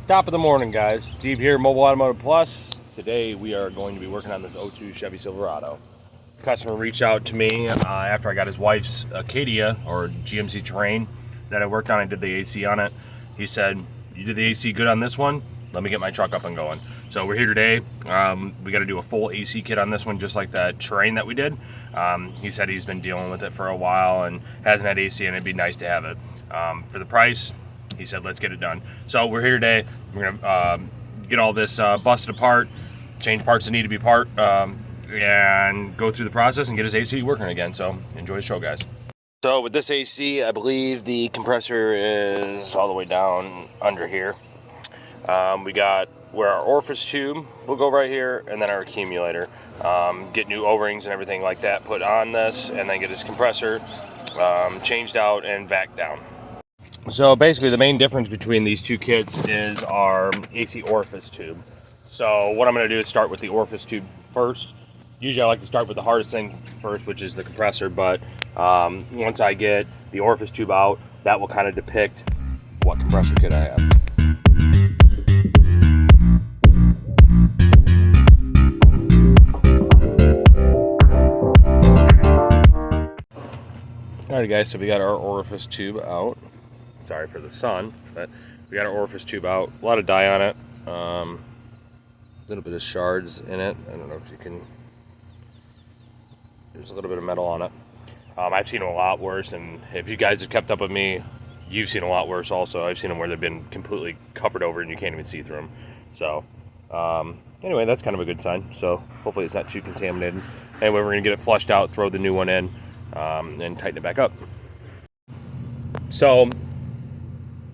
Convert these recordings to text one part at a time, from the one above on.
Top of the morning, guys. Steve here, Mobile Automotive Plus. Today we are going to be working on this '02 Chevy Silverado. Customer reached out to me after I got his wife's Acadia or GMC Terrain that I worked on. I did the AC on it. He said, "You did the AC good on this one. Let me get my truck up and going." So we're here today. We got to do a full AC kit on this one, just like that Terrain that we did. He said he's been dealing with it for a while and hasn't had AC, and it'd be nice to have it. For the price, he said, let's get it done. So we're here today. We're gonna get all this busted apart, change parts that need to be and go through the process and get his AC working again. So enjoy the show, guys. So with this AC, I believe the compressor is all the way down under here. We got where our orifice tube will go right here, and then our accumulator. Get new O-rings and everything like that put on this, and then get his compressor changed out and vac down. So basically the main difference between these two kits is our AC orifice tube. So what I'm going to do is start with the orifice tube first. Usually I like to start with the hardest thing first, which is the compressor, but once I get the orifice tube out, that will kind of depict what compressor kit I have. Alright guys, so we got our orifice tube out. Sorry for the sun, but we got our orifice tube out. A lot of dye on it. A little bit of shards in it. I don't know if you can... There's a little bit of metal on it. I've seen them a lot worse, and if you guys have kept up with me, you've seen a lot worse also. I've seen them where they've been completely covered over and you can't even see through them. So, anyway, that's kind of a good sign. So, hopefully it's not too contaminated. Anyway, we're going to get it flushed out, throw the new one in, and tighten it back up. So,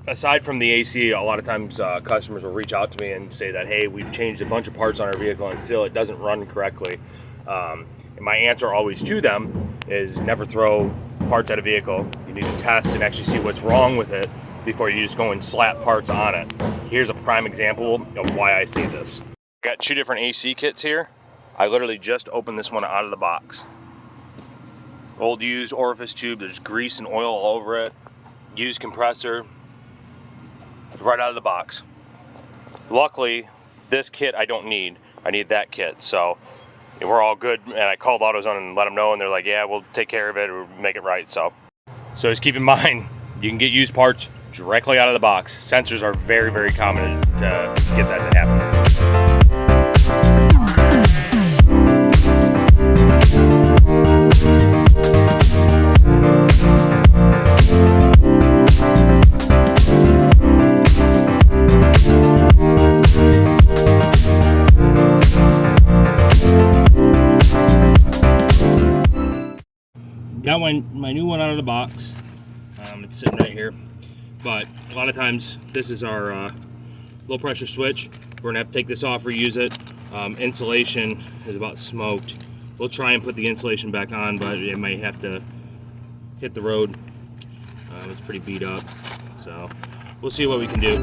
aside from the AC, a lot of times customers will reach out to me and say that, hey, we've changed a bunch of parts on our vehicle and still it doesn't run correctly. And my answer always to them is never throw parts at a vehicle. You need to test and actually see what's wrong with it before you just go and slap parts on it. Here's a prime example of why I say this. Got two different AC kits here. I literally just opened this one out of the box. Old used orifice tube, there's grease and oil all over it. Used compressor, right out of the box. Luckily, this kit I don't need. I need that kit, so we're all good. And I called AutoZone and let them know, and they're like, yeah, we'll take care of it or make it right. So just keep in mind, you can get used parts directly out of the box. Sensors are very, very common to get that to happen. Got my new one out of the box. It's sitting right here. But a lot of times, this is our low pressure switch. We're gonna have to take this off, reuse it. Insulation is about smoked. We'll try and put the insulation back on, but it might have to hit the road. It's pretty beat up. So we'll see what we can do.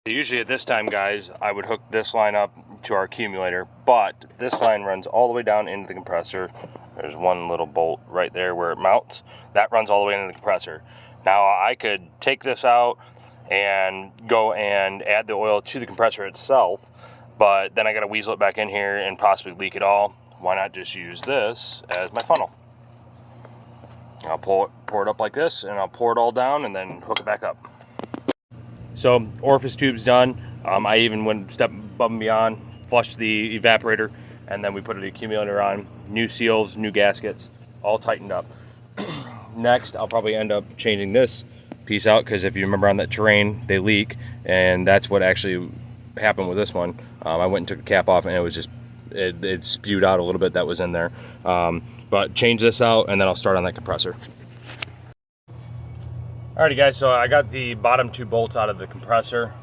Usually at this time, guys, I would hook this line up to our accumulator, but this line runs all the way down into the compressor. There's one little bolt right there where it mounts. That runs all the way into the compressor. Now I could take this out and go and add the oil to the compressor itself, but then I gotta weasel it back in here and possibly leak it all. Why not just use this as my funnel? I'll pour it up like this, and I'll pour it all down and then hook it back up. So orifice tube's done. I even went a step above and beyond, flushed the evaporator, and then we put the accumulator on. New seals, new gaskets, all tightened up. Next, I'll probably end up changing this piece out, because if you remember on that Terrain, they leak, and that's what actually happened with this one. I went and took the cap off, and it was just it spewed out a little bit that was in there. But change this out, and then I'll start on that compressor. Alrighty guys, so I got the bottom 2 bolts out of the compressor.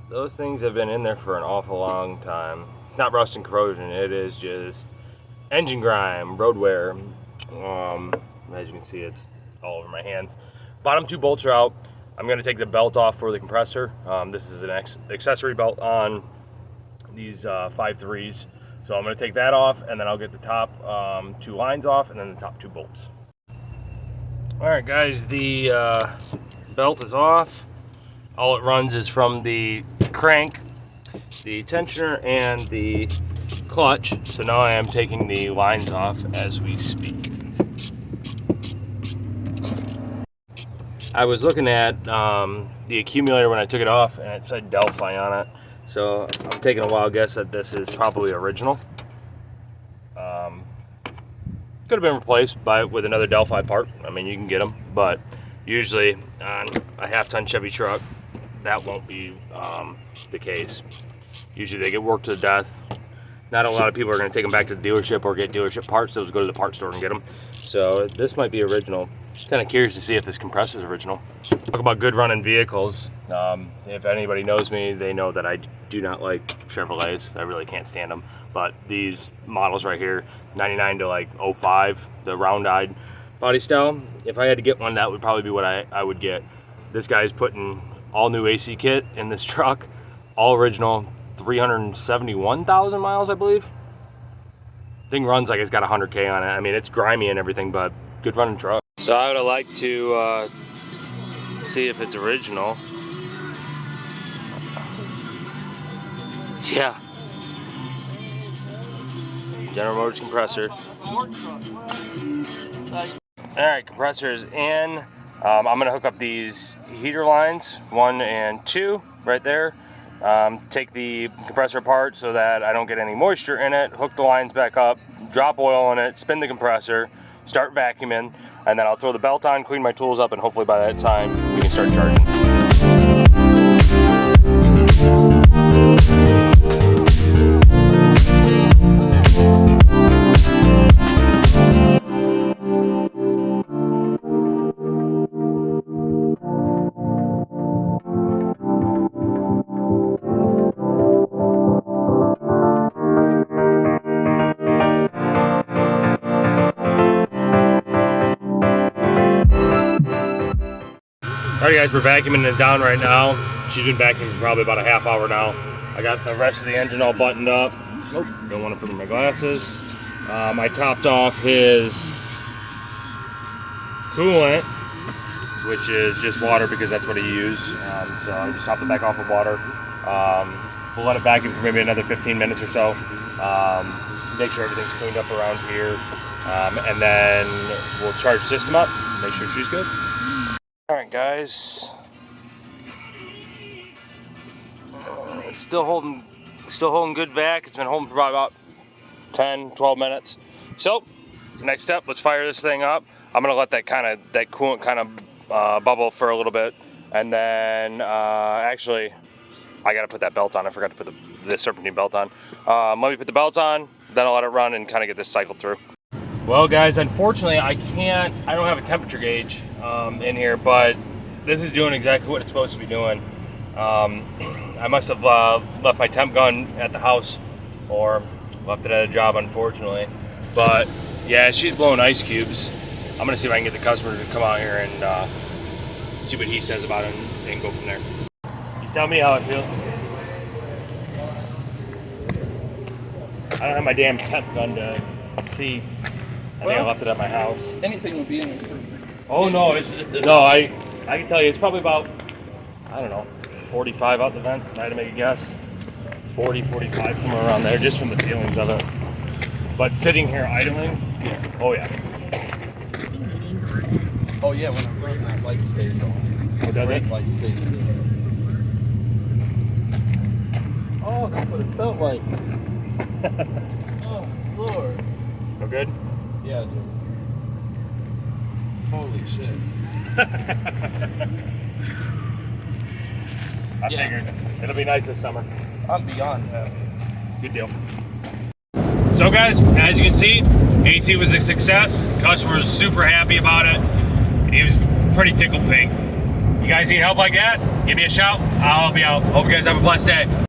Those things have been in there for an awful long time. It's not rust and corrosion, it is just engine grime, road wear. As you can see, it's all over my hands. Bottom 2 bolts are out. I'm going to take the belt off for the compressor. This is an accessory belt on these 5.3s. So I'm going to take that off, and then I'll get the top 2 lines off, and then the top 2 bolts. Alright guys, the belt is off. All it runs is from the crank, the tensioner, and the clutch. So now I am taking the lines off as we speak. I was looking at the accumulator when I took it off, and it said Delphi on it. So I'm taking a wild guess that this is probably original. Could have been replaced with another Delphi part. I mean, you can get them, but usually on a half-ton Chevy truck, that won't be the case. Usually they get worked to death. Not a lot of people are going to take them back to the dealership or get dealership parts. They'll just go to the parts store and get them. So this might be original. Kind of curious to see if this compressor is original. Talk about good running vehicles. If anybody knows me, they know that I do not like Chevrolets. I really can't stand them. But these models right here, 99 to like 05, the round-eyed body style, if I had to get one, that would probably be what I would get. This guy's putting all new AC kit in this truck, all original, 371,000 miles, I believe. Thing runs like it's got 100K on it. I mean, it's grimy and everything, but good running truck. So I would have liked to see if it's original. Yeah. General Motors compressor. Alright, compressor is in. I'm going to hook up these heater lines, 1 and 2, right there. Take the compressor apart so that I don't get any moisture in it, hook the lines back up, drop oil in it, spin the compressor, start vacuuming, and then I'll throw the belt on, clean my tools up, and hopefully by that time we can start charging. Alright guys, we're vacuuming it down right now. She's been vacuuming for probably about a half hour now. I got the rest of the engine all buttoned up. Nope, don't want to put in my glasses. I topped off his coolant, which is just water because that's what I use. So I just topped it back off with water. We'll let it vacuum for maybe another 15 minutes or so. Make sure everything's cleaned up around here. And then we'll charge system up, make sure she's good. Alright guys, still holding good vac. It's been holding for about 10-12 minutes. So next step, let's fire this thing up. I'm gonna let that coolant kind of bubble for a little bit, and then actually I gotta put that belt on. I forgot to put the serpentine belt on. Let me put the belt on, then I'll let it run and kind of get this cycled through. Well guys, unfortunately I don't have a temperature gauge in here, but this is doing exactly what it's supposed to be doing. I must have left my temp gun at the house or left it at a job, unfortunately. But yeah, she's blowing ice cubes. I'm gonna see if I can get the customer to come out here and see what he says about it and go from there. You tell me how it feels. I don't have my damn temp gun to see. I think I left it at my house. Anything would be an improvement. Oh no, I can tell you it's probably about, I don't know, 45 out the vents, if I had to make a guess. 40, 45, somewhere around there, just from the feelings of it. But sitting here idling, oh yeah. Oh yeah, when I'm running that light stays on. Oh, does it? Light stays still. Oh, that's what it felt like. Oh, Lord. Feel good? Yeah, dude. Holy shit. I figured it'll be nice this summer. I'm beyond happy. Good deal. So guys, as you can see, AC was a success. Customer was super happy about it. He was pretty tickled pink. You guys need help like that? Give me a shout. I'll help you out. Hope you guys have a blessed day.